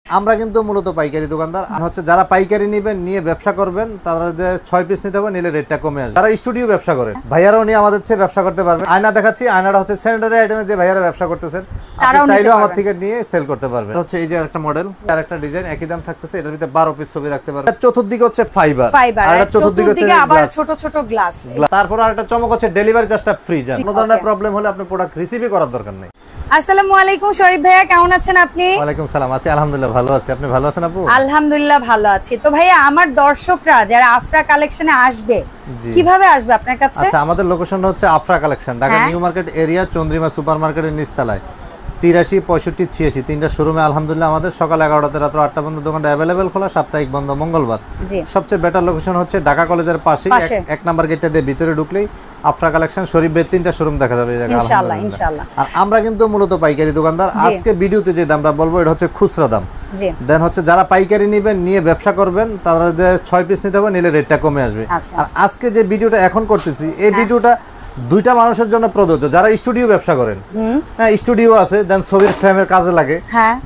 আমরা কিন্তু মূলত পাইকারি দোকানদার হচ্ছে যারা পাইকারি নেবেন নিয়ে ব্যবসা করবেন তারা যে 6 পিস নিতে হবে নিলে রেটটা কমে আসবে। যারা স্টুডিও ব্যবসা করে ভাইয়ারাও নিয়ে আমাদের থেকে ব্যবসা করতে পারবেন। আয়না দেখাচ্ছি, আয়নাটা হচ্ছে স্যানিটারি আইটেমে যে ভাইয়ারা ব্যবসা করতেছেন আপনি চাইলেও আমার থেকে নিয়ে সেল করতে পারবেন। হচ্ছে এই যে একটা মডেল আর একটা ডিজাইন একই দাম থাকতেছে, এটার ভিতরে 12 পিস ছবি রাখতে পারবেন। চতুর্দিকে হচ্ছে ফাইবার আর এটা চতুর্দিকে হচ্ছে আবার ছোট ছোট গ্লাস। তারপর আরেকটা চমক হচ্ছে ডেলিভারি চার্জটা ফ্রি। জান কোনো ধরনের প্রবলেম হলে আপনি প্রোডাক্ট রিসিভই করার দরকার নেই। আসসালামু আলাইকুম শরীফ ভাইয়া, কেমন আছেন আপনি? ওয়ালাইকুম সালাম, আছি আলহামদুলিল্লাহ ভালো আছি। আপনি ভালো আছেন আপু? আলহামদুলিল্লাহ ভালো আছি। তো ভাইয়া আমার দর্শকরা যারা আফরা কালেকশনে আসবে কিভাবে আসবে আপনার কাছে? আচ্ছা, আমাদের লোকেশনটা হচ্ছে Afra collection, Dhaka new market area, Chandrima সুপারমার্কেটের নিচতলায়। 83, 65, 86 তিনটা শোরুমে আলহামদুলিল্লাহ আমাদের সকাল 11টা রাত 8টা পর্যন্ত দোকানটা অ্যাভেলেবেল খোলা, সাপ্তাহিক বন্ধ মঙ্গলবার। সবচেয়ে বেটার লোকেশন হচ্ছে ঢাকা কলেজের পাশে এক নাম্বার গেটটা দিয়ে ভিতরে ঢুকলেই আফরা কালেকশন শরীফ বের তিনটা শোরুম দেখা যাবে এই জায়গায় ইনশাআল্লাহ ইনশাআল্লাহ। আর আমরা কিন্তু মূলত পাইকারি দোকানদার। আজকে ভিডিওতে যে দামটা বলবো এটা হচ্ছে খুচরা দাম। দেন হচ্ছে যারা পাইকারি নেবেন নিয়ে ব্যবসা করবেন তারা যে 6 পিস নিতে হবে নিলে রেটটা কমে আসবে। আর আজকে যে ভিডিওটা এখন করতেছি এই ভিডিওটা দুইটা মানুষের জন্য প্রযোজ্য, যারা স্টুডিও ব্যবসা করেন। হ্যাঁ, স্টুডিও আছে, দেন ছবির ফ্রেমের কাজে লাগে,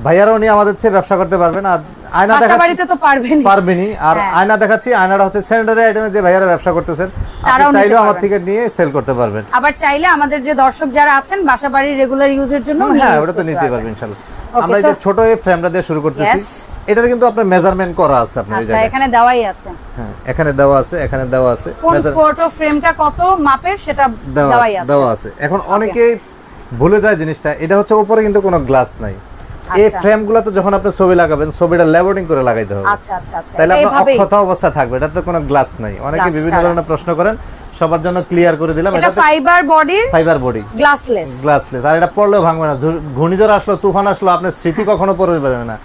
ভাইয়ারাও নিয়ে আমাদের থেকে ব্যবসা করতে পারবেন। আর আয়না দেখাচ্ছি তো পারবেনই। আর আয়না দেখাচ্ছি, আয়নাটা হচ্ছে স্যানিটারি আইটেমে যে ভাইয়ারা ব্যবসা করতেছেন আপনি চাইলেও আমার থেকে নিয়ে সেল করতে পারবেন। আবার চাইলে আমাদের যে দর্শক যারা আছেন বাসাবাড়ির রেগুলার ইউজের জন্য হ্যাঁ ওটা তো নিতে পারবেন ইনশাআল্লাহ। আমরা এই যে ছোট এই ফ্রেমটা দিয়ে শুরু করতেছি, এটার কিন্তু আপনার মেজারমেন্ট করা আছে আপনার এই জায়গায়। এখানে দেওয়াই আছে। হ্যাঁ এখানে দেওয়া আছে, এখানে দেওয়া আছে। কোন ফটো ফ্রেমটা কত মাপের সেটা দেওয়া আছে। এখন অনেকেই ভুলে যায় জিনিসটা, এটা হচ্ছে উপরে কিন্তু কোনো গ্লাস নাই। এই ফ্রেমগুলোতে যখন আপনি ছবি লাগাবেন ছবিটা লেবেলিং করে লাগাইতে হবে। আচ্ছা আচ্ছা আচ্ছা, তাহলে আপনার অক্ষত অবস্থা থাকবে, এটাতে কোনো গ্লাস নাই। অনেকে বিভিন্ন ধরনের প্রশ্ন করেন, সবার জন্য ক্লিয়ার করে দিলাম। এটা ফাইবার বডি গ্লাসলেস। আর এটা পড়লেও ভাঙবে না, ঘূর্ণিঝড় আসলো তুফান আসলো আপনার স্মৃতি কখনো পড়বে না,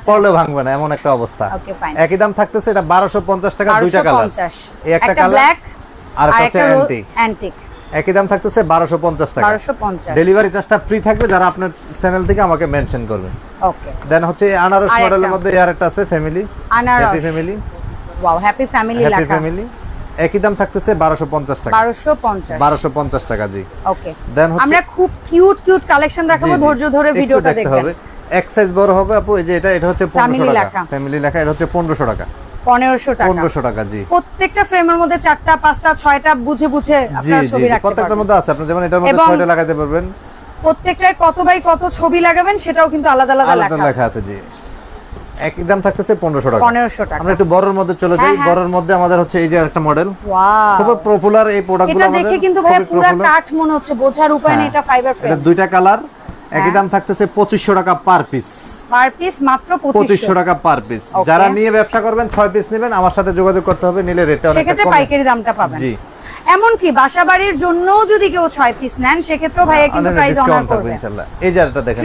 পড়লেও ভাঙবে না, এমন একটা অবস্থা। একই দাম থাকতেছে, এটা 1250 টাকা, দুইটা কালার, একটা ব্ল্যাক আর একটা হচ্ছে অ্যান্টিক। একই দাম থাকতেছে 1250 টাকা। ডেলিভারি চার্জটা ফ্রি থাকবে যারা আপনার চ্যানেল থেকে আমাকে মেনশন করবে। ওকে। দেন হচ্ছে আনারস মডেলের মধ্যে এর একটা আছে family, happy family. Wow, happy family লেখা। হ্যাপি ফ্যামিলি একই দাম থাকতেছে 1250 টাকা। 1250 টাকা জি। ওকে। দেন হচ্ছে আমরা খুব কিউট কিউট কালেকশন দেখাবো, ধৈর্য ধরে ভিডিওটা দেখবেন। এক সাইজ বড় হবে আপু, এই যে এটা হচ্ছে 1500 টাকা। ফ্যামিলি লেখা, এটা হচ্ছে 1500 টাকা। 1500 টাকা জি। প্রত্যেকটা ফ্রেমের মধ্যে 4টা 5টা 6টা বুঝে বুঝে আপনারা ছবি রাখতে পারবেন। প্রত্যেকটার মধ্যে আছে, আপনি যেমন এটার মধ্যে 6টা লাগাতে পারবেন। প্রত্যেকটায় কত বাই কত ছবি লাগাবেন সেটাও কিন্তু আলাদা আলাদা লেখা আছে জি। একই দাম থাকতেছে 1500 টাকা। 1500 টাকা। আমরা একটু বড়র মধ্যে চলে যাই। বড়র মধ্যে আমাদের হচ্ছে এই যে একটা মডেল, ওয়াও খুব পপুলার এই প্রোডাক্টগুলো আমাদের। এটা দেখে কিন্তু ভাই পুরো কাঠ মনে হচ্ছে, বোঝার উপায় নেই এটা ফাইবার ফ্রেম। এটা দুইটা কালার, একই দাম থাকতেছে 2500 টাকা পার পিস। পার পিস মাত্র 2500 টাকা পার পিস। যারা নিয়ে ব্যবসা করবেন 6 পিস নেবেন আমার সাথে যোগাযোগ করতে হবে, নিলে রেটটা অনেক কম। সেক্ষেত্রে পাইকারি দামটা পাবেন জি। এমন কি বাসাবাড়ির জন্য যদি কেউ 6 পিস নেন সেক্ষেত্রেও ভাইয়া কিন্তু প্রাইস অনার করবে ইনশাআল্লাহ। এই যে এটা দেখেন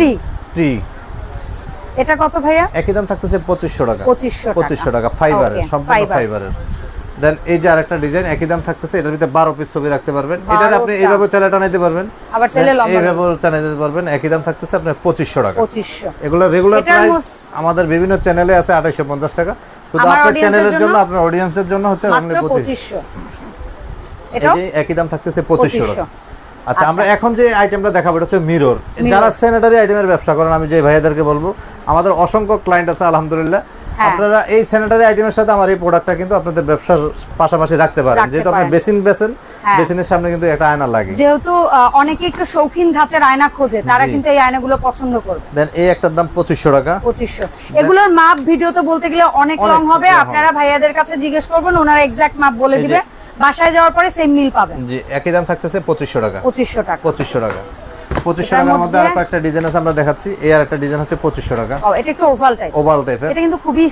ফ্রি। এটা কত ভাইয়া? একই দাম থাকতেছে 2500 টাকা। 2500 টাকা ফাইবারের, সম্পূর্ণ ফাইবারের। দেন এই যে আরেকটা ডিজাইন একই দাম থাকতেছে, এটার ভিতরে 12 পিস ছবি রাখতে পারবেন। এটা আপনি এইভাবে চালা টানাইতে পারবেন, আবার চাইলে লম্বা এইভাবে টানাইতে পারবেন। একই দাম থাকতেছে আপনার 2500 টাকা। 2500 এগুলো রেগুলার প্রাইস আমাদের বিভিন্ন চ্যানেলে আছে 2850 টাকা। শুধু আপনার চ্যানেলের জন্য, আপনার অডিয়েন্সের জন্য হচ্ছে অনলি 2500। এটা একই দাম থাকতেছে 2500 টাকা। আচ্ছা, আমরা এখন যে আইটেমটা দেখাবো এটা হচ্ছে মিরর। যারা স্যানিটারি আইটেমের ব্যবসা করেন আমি যে ভাইয়াদেরকে বলবো, আমাদের অসংখ্য ক্লায়েন্ট আছে আলহামদুলিল্লাহ। আপনারা এই স্যানিটারি আইটেমের সাথে আমার এই প্রোডাক্টটা কিন্তু আপনাদের ব্যবসার পাশাপাশি রাখতে পারেন। যেহেতু আপনার বেসিনের সামনে কিন্তু একটা আয়না লাগে, যেহেতু অনেকে একটু শৌখিন ধাঁচের আয়না খোঁজে, তারা কিন্তু এই আয়নাগুলো পছন্দ করবে। দেন এই একটার দাম 2500 টাকা। 2500। এগুলোর মাপ ভিডিও তো বলতে গেলে অনেক লং হবে, আপনারা ভাইয়াদের কাছে জিজ্ঞেস করবেন, ওনারা এক্সাক্ট মাপ বলে দিবে, বাসায় যাওয়ার পরে সেম মিল পাবেন জি। একই দাম থাকতেছে 2500 টাকা। 2500 টাকা। 2500 টাকা। 2500 টাকার মধ্যে আরেকটা একটা ডিজাইন আছে আমরা দেখাচ্ছি। এই আরেকটা ডিজাইন হচ্ছে 2500 টাকা। এটা একটু ওভাল টাইপের। এটা কিন্তু খুবই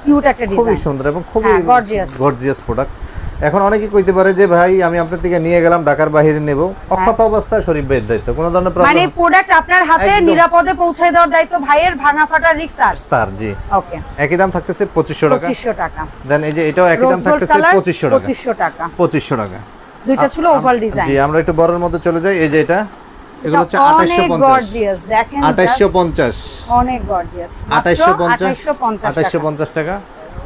কিউট একটা ডিজাইন, খুবই সুন্দর এবং খুবই গর্জিয়াস প্রোডাক্ট। এখন অনেকে কইতে পারে যে ভাই আমি আপনার থেকে নিয়ে গেলাম ঢাকার বাইরে নেব, অক্ষত অবস্থায় শরীফ ভাইয়ের দায়িত্ব, কোনো ধরনের প্রবলেম মানে প্রোডাক্ট আপনার হাতে নিরাপদে পৌঁছে দেওয়ার দায়িত্ব ভাইয়ের, ভাঙা ফাটার রিস্ক তার জি। ওকে। একই দাম থাকতেছে 2500 টাকা। 2500 টাকা। দেন এই যে এটাও একই দাম থাকতেছে 2500 টাকা। 2500 টাকা। 2500 টাকা। দুইটা ছিল ওভাল ডিজাইন জি। আমরা একটু বড়র মধ্যে চলে যাই। এই যে এটা, এগুলো হচ্ছে 2850। গর্জিয়াস দেখেন, 2850 অনেক গর্জিয়াস। 2850 টাকা।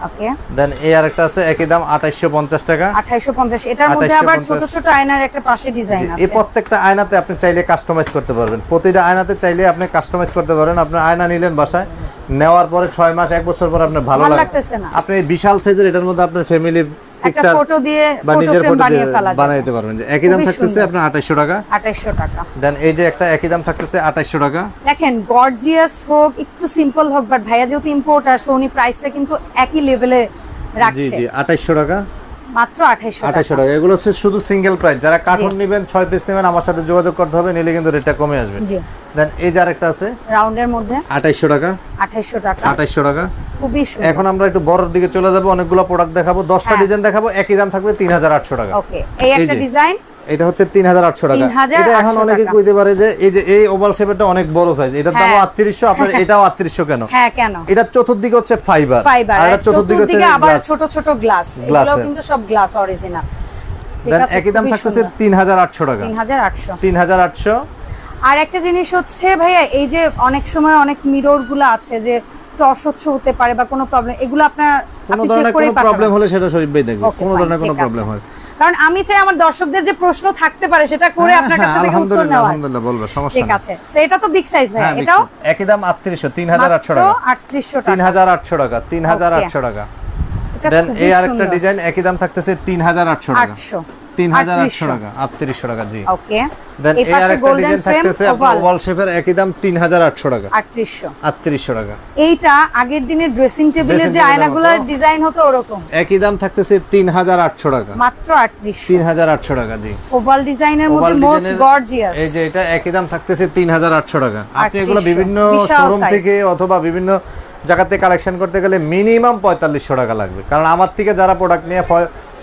ওকে দেন এই আরেকটা আছে একই দাম 2850 টাকা। 2850। এটার মধ্যে আবার ছোট ছোট আয়নার একটা পাশে ডিজাইন আছে। এই প্রত্যেকটা আয়নাতে আপনি চাইলে কাস্টমাইজ করতে পারবেন, প্রতিটা আয়নাতে চাইলে আপনি কাস্টমাইজ করতে পারেন। আপনি আয়না নিলেন বাসায়, নেওয়ার পরে 6 মাস 1 বছর পর আপনার ভালো লাগতেছে না, আপনি বিশাল সাইজের এটার মধ্যে আপনার ফ্যামিলি একটা ফটো দিয়ে ফটো ফ্রেম বানিয়ে ফেলা যায়, বানাইতে পারবেন। যে একই দাম থাকতেছে আপনার 2800 টাকা। 2800 টাকা। দেন এই যে একটা একই দাম থাকতেছে 2800 টাকা। দেখেন গর্জিয়াস হোক একটু সিম্পল হোক, বাট ভাইয়া যেহেতু ইম্পোর্টার সো উনি প্রাইসটা কিন্তু একই লেভেলে রাখছে। জি জি 2800 টাকা, মাত্র 2800 টাকা। এগুলো হচ্ছে শুধু সিঙ্গেল প্রাইস, যারা কার্টুন নেবেন 6 পিস নেবেন আমার সাথে যোগাযোগ করতে হবে, নিলে কিন্তু রেটটা কমে আসবে। জি। দেন এই যে আরেকটা আছে রাউন্ডের মধ্যে 2800 টাকা। 2800 টাকা। 2800 টাকা। খুবই সুন্দর। এখন আমরা একটু বড়র দিকে চলে যাব, অনেকগুলো প্রোডাক্ট দেখাবো, 10টা ডিজাইন দেখাবো, একই দাম থাকবে 3800 টাকা। ওকে, এই একটা ডিজাইন এটা হচ্ছে 3800 টাকা। এটা এখন অনেকে কইতে পারে যে এই যে এই ওভাল শেপেরটা অনেক বড় সাইজ, এটার দাম 3800, আপনার এটাও 3800 কেন? হ্যাঁ কেন? এটা চতুর্দিকে হচ্ছে ফাইবার, আর এটা চতুর্দিকে হচ্ছে আবার ছোট ছোট গ্লাস, এগুলো কিন্তু সব গ্লাস অরিজিনাল। দেন একই দাম থাকছে 3800 টাকা। 3800। আর একটা জিনিস হচ্ছে ভাইয়া, এই যে অনেক সময় অনেক মিরর গুলো আছে যে অস্বচ্ছ হতে পারে বা কোনো প্রবলেম, এগুলো আপনার কোনো ধরনের কোনো প্রবলেম হলে সেটা শরীফ ভাই দেখবে, কোনো ধরনের কোনো প্রবলেম হয়। কারণ আমি চাই আমার দর্শকদের যে প্রশ্ন থাকতে পারে সেটা করে আপনার কাছ থেকে উত্তর নেওয়া। আলহামদুলিল্লাহ বলবো, সমস্যা নেই। ঠিক আছে, সেটা তো বিগ সাইজ ভাই, এটাও একই দাম 3800 টাকা। 3800 টাকা। 3800 টাকা। 3800 টাকা। দেন এই আরেকটা ডিজাইন একই দাম থাকতেছে 3800 টাকা। 3800 টাকা। 3800 টাকা। জি ওকে। দেন এই আরেকটা ডিজাইন থাকতেছে আপনার ওয়াল শেপের, একই দাম 3800 টাকা। 3800 টাকা। এইটা আগের দিনের ড্রেসিং টেবিলের যে আয়নাগুলোর ডিজাইন হতো ওরকম, একই দাম থাকতেছে 3800 টাকা। মাত্র 3800। 3800 টাকা। জি ওভাল ডিজাইনের মধ্যে মোস্ট গর্জিয়াস। এই যে এটা একই দাম থাকতেছে 3800 টাকা। আপনি এগুলো বিভিন্ন শোরুম থেকে অথবা বিভিন্ন জায়গাতে কালেকশন করতে গেলে মিনিমাম 4500 টাকা লাগবে, কারণ আমার থেকে যারা প্রোডাক্ট নিয়ে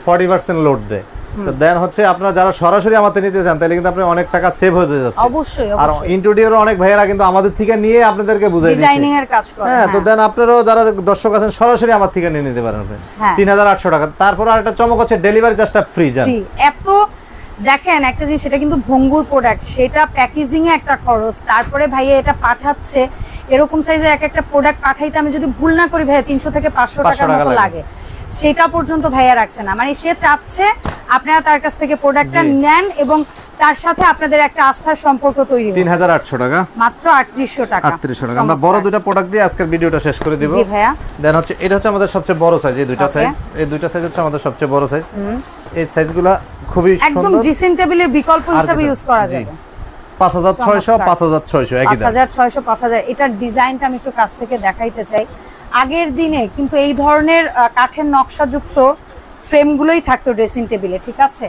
40% লোড দেয়, তো দেন হচ্ছে আপনারা যারা সরাসরি আমাদের নিতে চান তাহলে কিন্তু আপনি অনেক টাকা সেভ হয়ে যাচ্ছে। অবশ্যই। আর ইন্টেরিয়র অনেক ভাইয়েরা কিন্তু আমাদের থেকে নিয়ে আপনাদেরকে বুঝাই দিচ্ছে, ডিজাইনিং এর কাজ করে। হ্যাঁ, তো দেন আপনারাও যারা দর্শক আছেন সরাসরি আমার থেকে নিয়ে নিতে পারেন 3800 টাকা। তারপর আরেকটা চমক হচ্ছে ডেলিভারি চার্জটা ফ্রি। জান এত দেখেন একটা জিনিস, সেটা কিন্তু ভঙ্গুর প্রোডাক্ট, সেটা প্যাকেজিং এ একটা খরচ, তারপরে ভাইয়া এটা পাঠাচ্ছে, এরকম সাইজের একটা প্রোডাক্ট পাঠাইতে আমি যদি ভুল না করি ভাইয়া 300 থেকে 500 টাকার মতো লাগে, সেটা পর্যন্ত ভাইয়া রাখছে না। মানে সে চাচ্ছে আপনারা তার কাছ থেকে প্রোডাক্টটা নেন এবং তার সাথে আপনাদের একটা আস্থার সম্পর্ক তৈরি হয়। 3800 টাকা। মাত্র 3800 টাকা। 3800 টাকা। আমরা বড় দুটো প্রোডাক্ট দিয়ে আজকের ভিডিওটা শেষ করে দিব। জি ভাইয়া। দেন হচ্ছে এটা হচ্ছে আমাদের সবচেয়ে বড় সাইজ, এই দুইটা সাইজ, এই দুইটা সাইজ হচ্ছে আমাদের সবচেয়ে বড় সাইজ। এই সাইজগুলো খুবই সুন্দর, একদম ড্রেসিং টেবিলের বিকল্প হিসেবে ইউজ করা যাবে। 5600 5600 একই দাম। 5600 5000। এটার ডিজাইনটা আমি একটু কাছ থেকে দেখাইতে চাই। আগের দিনে কিন্তু এই ধরনের কাঠের নকশাযুক্ত ফ্রেমগুলোই থাকতো ড্রেসিং টেবিলে, ঠিক আছে?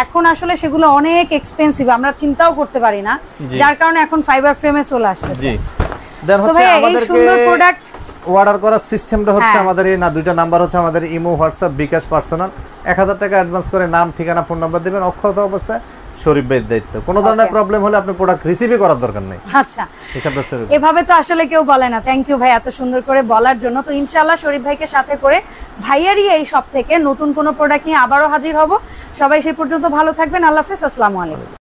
এখন আসলে সেগুলো অনেক এক্সপেন্সিভ, আমরা চিন্তাও করতে পারি না, যার কারণে এখন ফাইবার ফ্রেমে চলে আসতেছে। জি দেন হচ্ছে আমাদের এই সুন্দর প্রোডাক্ট অর্ডার করার সিস্টেমটা হচ্ছে আমাদের এই না, দুইটা নাম্বার হচ্ছে আমাদের ইমো, হোয়াটসঅ্যাপ, বিকাশ পার্সোনাল। 1000 টাকা অ্যাডভান্স করে নাম, ঠিকানা, ফোন নাম্বার দিবেন, অক্ষত অবস্থায় শরীফ ভাইয়ের দায়িত্ব। কোনো ধরনের প্রবলেম হলে আপনি প্রোডাক্ট রিসিভই করার দরকার নেই। আচ্ছা, এভাবে তো আসলে কেউ বলে না। থ্যাংক ইউ ভাই এত সুন্দর করে বলার জন্য। তো ইনশাআল্লাহ শরীফ ভাইকে সাথে করে ভাইয়ারই এই সব থেকে নতুন কোনো প্রোডাক্ট নিয়ে আবারও হাজির হব। সবাই সেই পর্যন্ত ভালো থাকবেন। আল্লাহ হাফেজ, আসসালামু আলাইকুম।